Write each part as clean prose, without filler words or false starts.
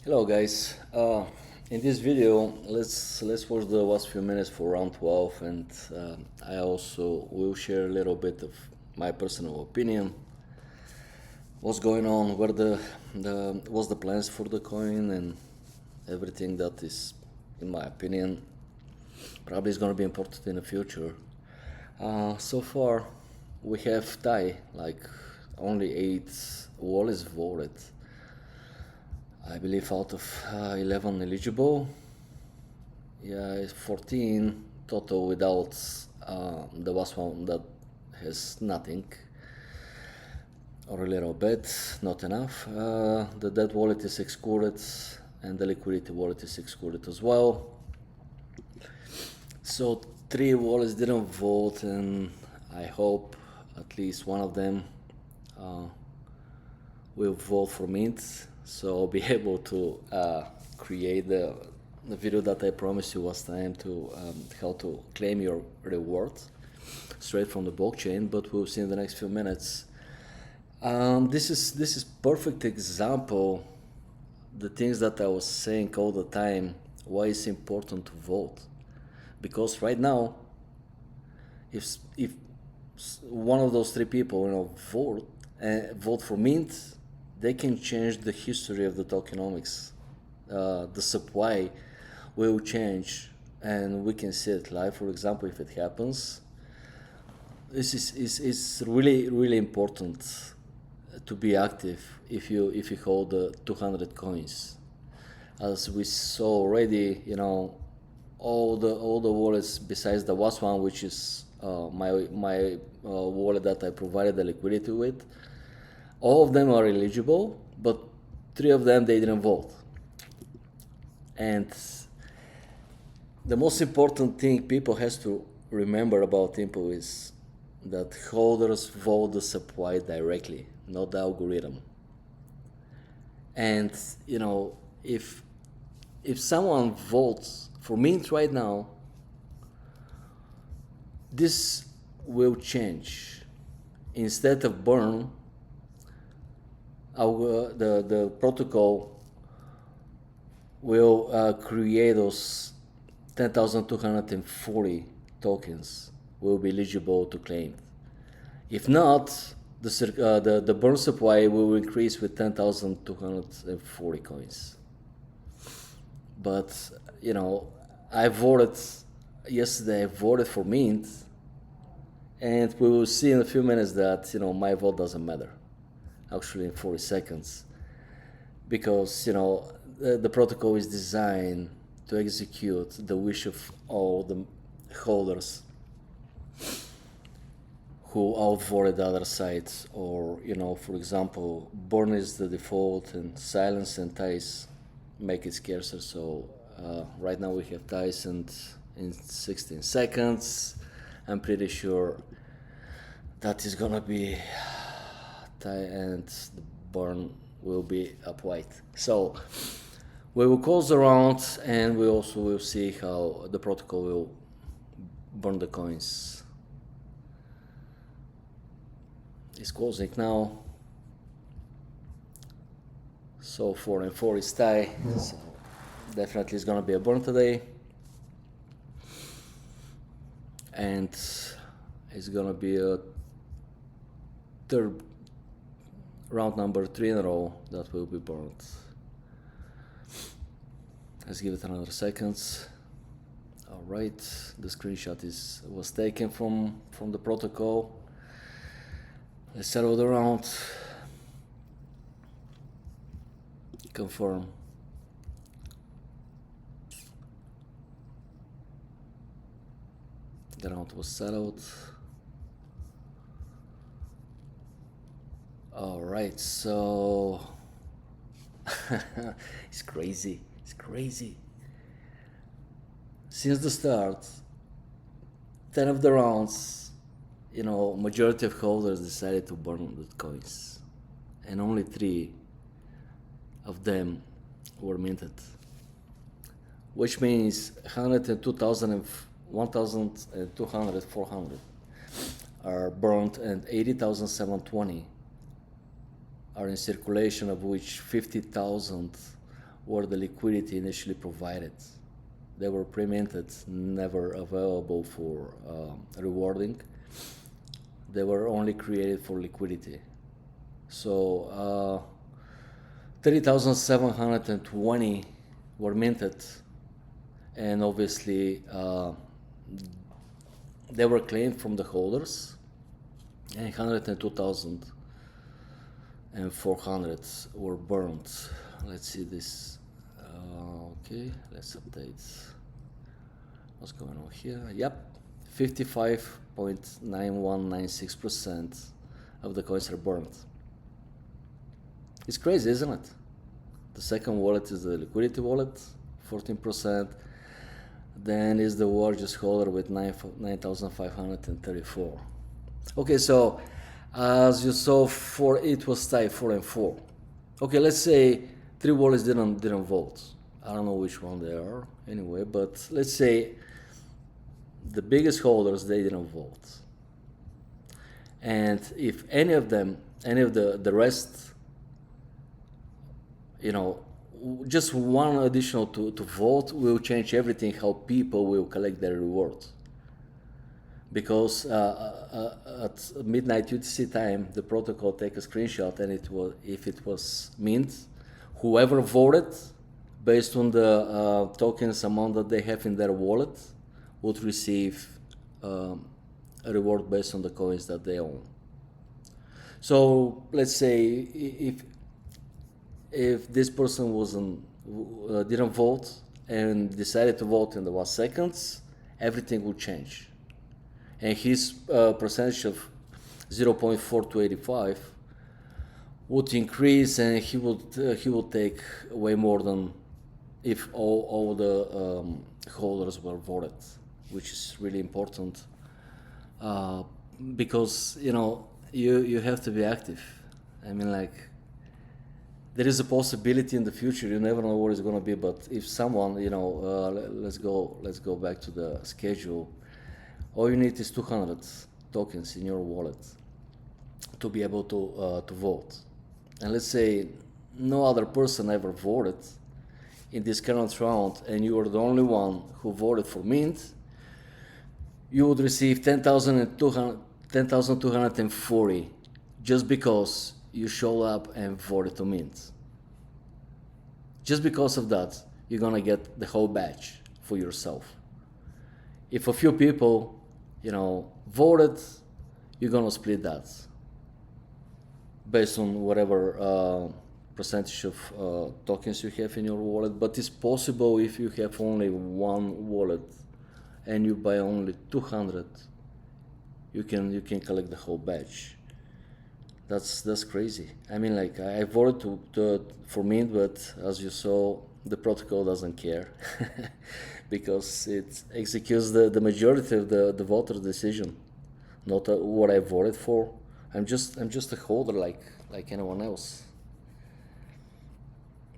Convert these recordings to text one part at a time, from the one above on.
Hello guys. In this video, let's watch the last few minutes for round 12, and I also will share a little bit of my personal opinion. What's going on? What's the plans for the coin and everything that is, in my opinion, probably is going to be important in the future. So far, we have TIE, like only 8 wallets voted. I believe out of 11 eligible, yeah, it's 14 total without the last one that has nothing or a little bit, not enough. The dead wallet is excluded and the liquidity wallet is excluded as well. So 3 wallets didn't vote, and I hope at least one of them will vote for mint, so I'll be able to create the video that I promised you last time to how to claim your reward straight from the blockchain, but we'll see in the next few minutes. This is perfect example, the things that I was saying all the time, why it's important to vote. Because right now, if one of those 3 people vote for mint, they can change the history of the tokenomics. The supply will change, and we can see it live. For example, if it happens, this is really important to be active if you hold 200 coins. As we saw already, all the wallets besides the last one, which is my wallet that I provided the liquidity with, all of them are eligible, but 3 of them they didn't vote. And the most important thing people has to remember about Timpal is that holders vote the supply directly, not the algorithm. And if someone votes for mint right now, this will change. Instead of burn, the protocol will create those 10,240 tokens will be eligible to claim. If not, the burn supply will increase with 10,240 coins. But I voted yesterday. I voted for mint, and we will see in a few minutes that my vote doesn't matter. Actually, in 40 seconds, because the protocol is designed to execute the wish of all the holders who outvoted the other sides, or for example, burn is the default and silence and ties make it scarcer. So right now we have ties, and in 16 seconds I'm pretty sure that is gonna be and the burn will be up white. So we will close the round, and we also will see how the protocol will burn the coins. It's closing now. So 4 and 4 is tie. So definitely it's gonna be a burn today, and it's gonna be a third round number 3 in a row that will be burned. Let's give it another seconds. All right, the screenshot was taken from the protocol. Let's settle the round. Confirm. The round was settled. All right, so it's crazy. Since the start, 10 of the rounds, majority of holders decided to burn the coins, and only 3 of them were minted, which means 102,000 1,200, 400 are burned, and 80,720 are in circulation, of which 50,000 were the liquidity initially provided. They were pre-minted, never available for rewarding. They were only created for liquidity. So 30,720 were minted, and obviously they were claimed from the holders, and 102,400 were burned. Let's see this. Okay, let's update what's going on here. Yep, 55.9196% of the coins are burned. It's crazy, isn't it? The second wallet is the liquidity wallet, 14%. Then is the largest holder with 9,534. Okay, so as you saw, it was tied 4 and 4. Okay, let's say 3 wallets didn't vote. I don't know which one they are anyway, but let's say the biggest holders, they didn't vote. And if any of the rest, just one additional to vote will change everything, how people will collect their reward. Because at midnight UTC time, the protocol take a screenshot, and if it was mint, whoever voted based on the tokens amount that they have in their wallet would receive a reward based on the coins that they own. So let's say if this person didn't vote and decided to vote in the 1 seconds, everything would change, and his percentage of 0.4285 would increase, and he would take way more than if all the holders were voted, which is really important because you have to be active. I mean, like, there is a possibility in the future. You never know what it's going to be. But if someone, let's go back to the schedule. All you need is 200 tokens in your wallet to be able to vote. And let's say no other person ever voted in this current round, and you are the only one who voted for mint. You would receive 10,240 just because you show up and voted to mint. Just because of that, you're gonna get the whole batch for yourself. If a few people, voted, you're gonna split that based on whatever percentage of tokens you have in your wallet. But it's possible if you have only one wallet and you buy only 200, you can collect the whole batch. That's crazy. I mean, like, I voted for mint, but as you saw, the protocol doesn't care because it executes the majority of the voter's decision, not what I voted for. I'm just a holder like anyone else.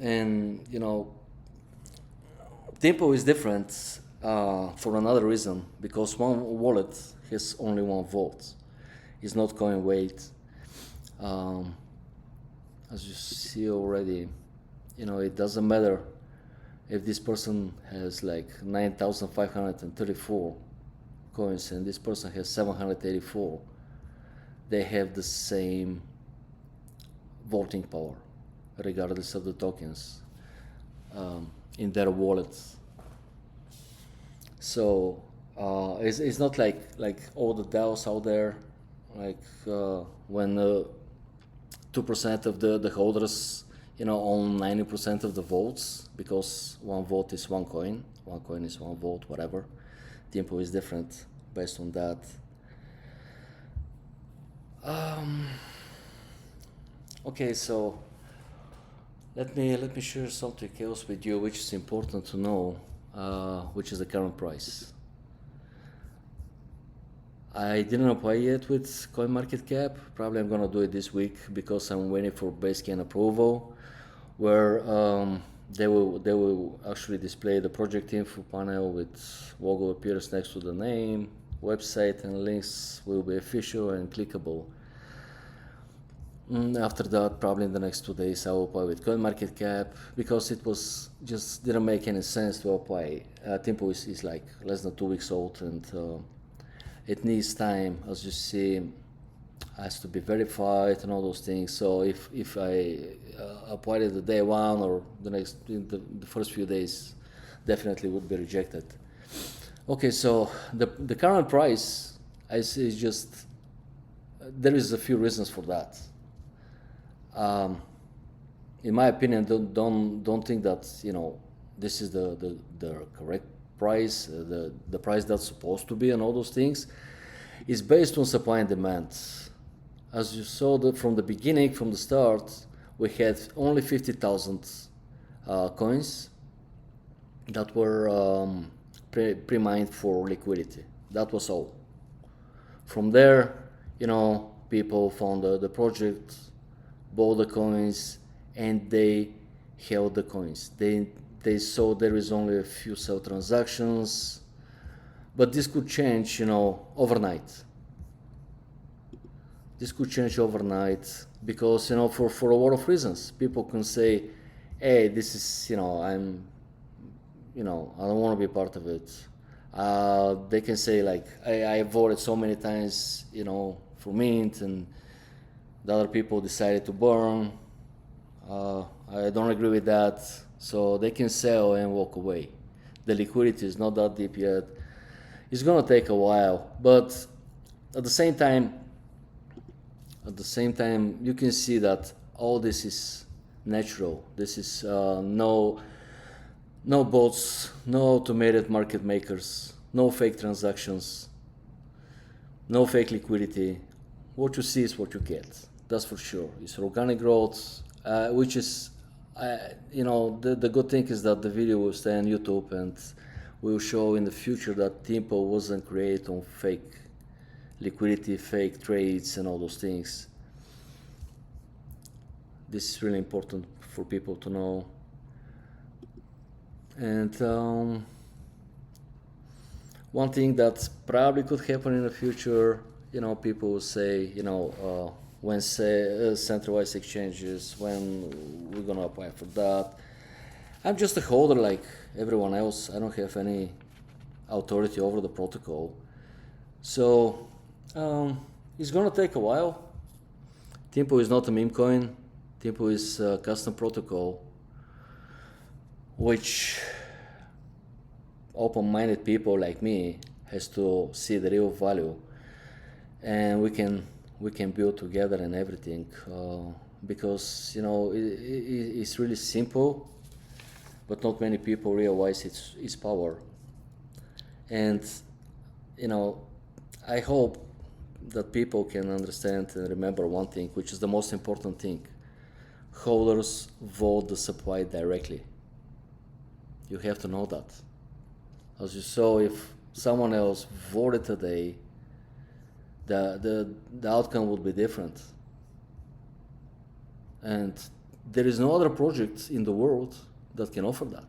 And Timpal is different for another reason, because one wallet has only one vote. It's not coin weight. As you see already, it doesn't matter if this person has like 9,534 coins and this person has 784. They have the same voting power, regardless of the tokens in their wallets. So it's not like all the DAOs out there, like when 2% of the holders own 90% of the votes, because one vote is one coin is one vote, whatever. Timpal is different based on that. Okay, so let me share something else with you, which is important to know, which is the current price. I didn't apply yet with CoinMarketCap. Probably I'm gonna do it this week because I'm waiting for Basecamp approval, where they will actually display the project info panel with logo appears next to the name, website, and links will be official and clickable. After that, probably in the next 2 days, I will apply with CoinMarketCap because it was just didn't make any sense to apply. Timpal is like less than 2 weeks old, and it needs time, as you see, has to be verified and all those things. So if I applied it the day one or the next in the first few days, definitely would be rejected. Okay, so the current price I see is just there is a few reasons for that. In my opinion, don't think that this is the correct price, the price that's supposed to be, and all those things. Is based on supply and demand. As you saw from the beginning, from the start, we had only 50,000 coins that were pre-mined for liquidity. That was all. From there, people found the project, bought the coins, and they held the coins. They saw there is only a few sell transactions, but this could change, overnight. This could change overnight because, for a lot of reasons. People can say, hey, this is, I don't want to be part of it. They can say, like, I voted so many times, for Mint, and the other people decided to burn. I don't agree with that. So they can sell and walk away. The liquidity is not that deep yet. It's going to take a while, but at the same time, you can see that all this is natural. This is no bots, no automated market makers, no fake transactions, no fake liquidity. What you see is what you get. That's for sure. It's organic growth, which is, the good thing is that the video will stay on YouTube and will show in the future that Timpal wasn't created on fake liquidity, fake trades, and all those things. This is really important for people to know. And one thing that probably could happen in the future, people will say, when centralized exchanges, when we're gonna apply for that. I'm just a holder like everyone else. I don't have any authority over the protocol. So it's gonna take a while. Timpal is not a meme coin. Timpal is a custom protocol, which open-minded people like me has to see the real value, and we can build together and everything, because it's really simple, but not many people realize its power. And I hope that people can understand and remember one thing, which is the most important thing. Holders vote the supply directly. You have to know that. As you saw, if someone else voted today, the outcome would be different. And there is no other project in the world that can offer that.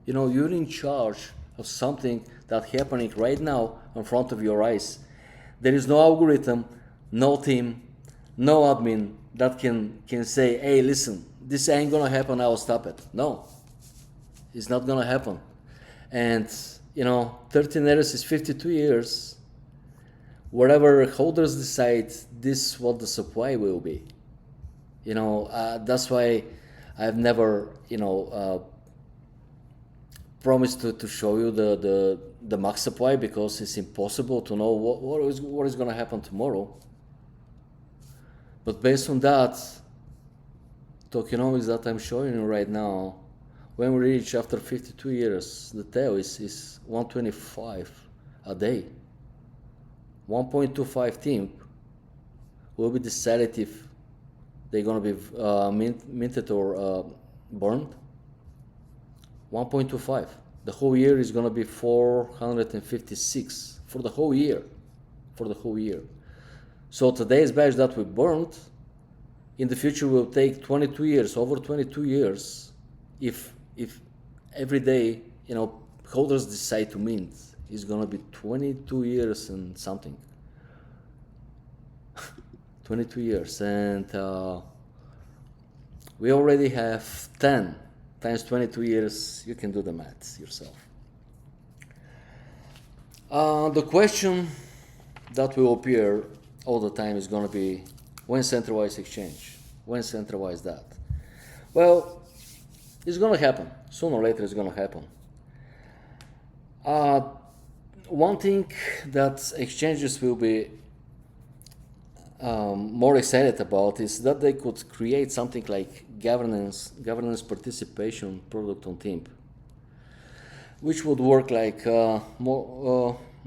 You're in charge of something that's happening right now in front of your eyes. There is no algorithm, no team, no admin that can say, hey, listen, this ain't gonna happen, I will stop it. No, it's not gonna happen. And 13 years is 52 years. Whatever holders decide, this is what the supply will be. That's why I've never, promised to show you the max supply, because it's impossible to know what is going to happen tomorrow. But based on that tokenomics that I'm showing you right now, when we reach after 52 years, the tail is 125 a day. 1.25 TIMP will be decided if they're going to be minted or burned. 1.25. The whole year is going to be 456 for the whole year. So today's batch that we burned, in the future will take 22 years, over 22 years, if every day, holders decide to mint. It's going to be 22 years and something. 22 years, and we already have 10 times 22 years. You can do the math yourself. The question that will appear all the time is going to be, when centralized exchange? When centralized that? Well, it's going to happen. Sooner or later it's going to happen. One thing that exchanges will be more excited about is that they could create something like governance participation product on TIMP, which would work like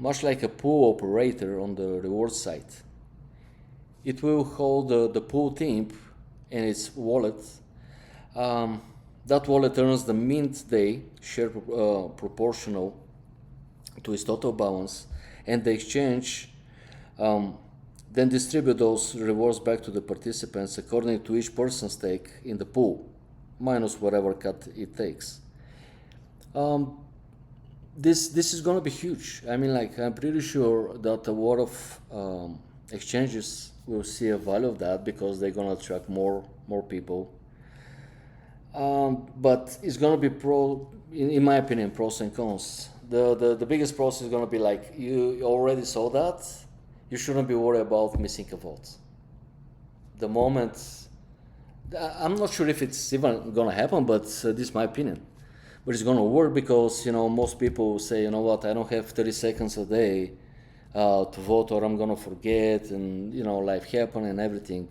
much like a pool operator on the reward site. It will hold the pool TIMP in its wallet. That wallet earns the mint day share proportional to its total balance, and the exchange then distribute those rewards back to the participants according to each person's stake in the pool, minus whatever cut it takes. This is going to be huge. I mean, like, I'm pretty sure that a lot of exchanges will see a value of that because they're going to attract more people. But it's going to be in my opinion, pros and cons. The biggest pros is going to be like, you already saw that. You shouldn't be worried about missing a vote. The moment, I'm not sure if it's even going to happen, but this is my opinion. But it's going to work because, most people say, you know what, I don't have 30 seconds a day to vote, or I'm going to forget, and, life happen and everything.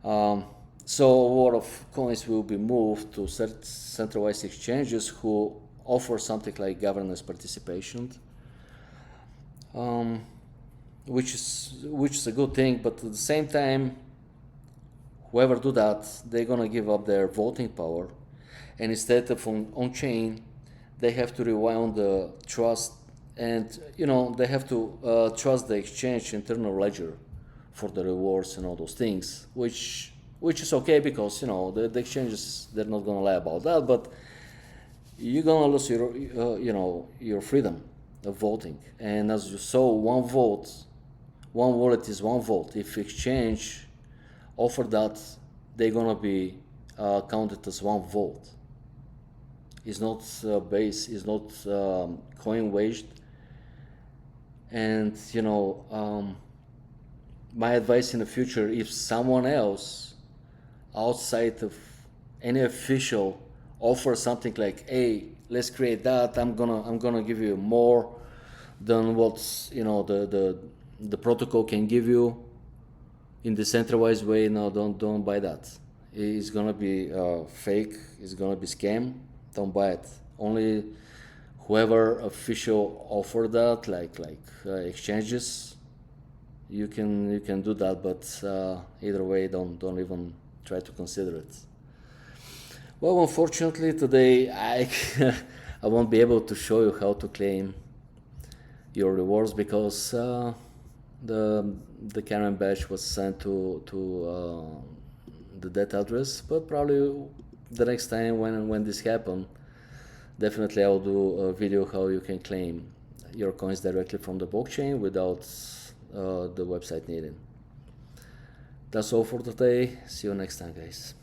So a lot of coins will be moved to centralized exchanges who offer something like governance participation. Which is a good thing, but at the same time, whoever do that, they're gonna give up their voting power, and instead of on-chain, they have to rely on the trust, and they have to trust the exchange internal ledger for the rewards and all those things, which is okay because the exchanges, they're not gonna lie about that, but you're gonna lose your freedom of voting. And as you saw, one wallet is one vote. If exchange offer that, they're gonna be counted as one vote. It's not base, it's not coin waged. And my advice in the future, if someone else outside of any official offer something like, hey, let's create that, I'm gonna give you more than what's the protocol can give you in the centralized way, no, don't buy that. It's gonna be fake, it's gonna be scam. Don't buy it. Only whoever official offer that, like exchanges, you can do that, but either way, don't even try to consider it. Well, unfortunately today I I won't be able to show you how to claim your rewards because the Karen badge was sent to that address. But probably the next time when this happens, definitely I'll do a video how you can claim your coins directly from the blockchain without the website needed. That's all for today. See you next time, guys.